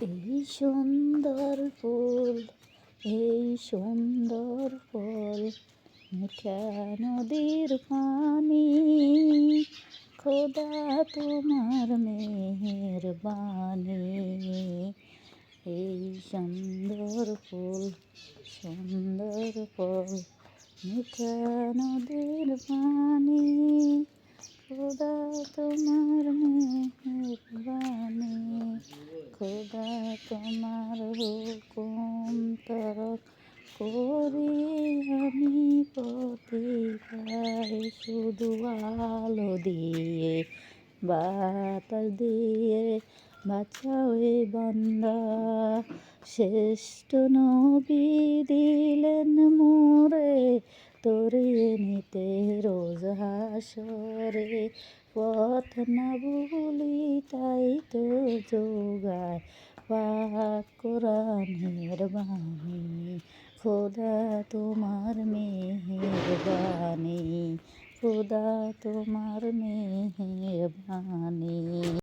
এই সুন্দর ফুল, এই সুন্দর ফল, মিঠা নদীর পানি, খোদা তোমার মেহেরবানি। এই সুন্দর ফুল, সুন্দর ফল, মিঠা নদীর পানি, খোদা তোমার মেহেরবানি। খোদা তোমার হুকুম তরক করি আমি পথে পাই, শুধু আলো দিয়ে বাতাস দিয়ে বাঁচাও এ বান্দা। শ্রেষ্ঠ নবী দিলেন মোরে তরিয়ে নিতে রোজ হাসরে, পথ না ভুলি তাই তো যোগায় পাক কোরআনের বাণী। খোদা তোমার মেহেরবানি, খোদা তোমার মেহেরবানি।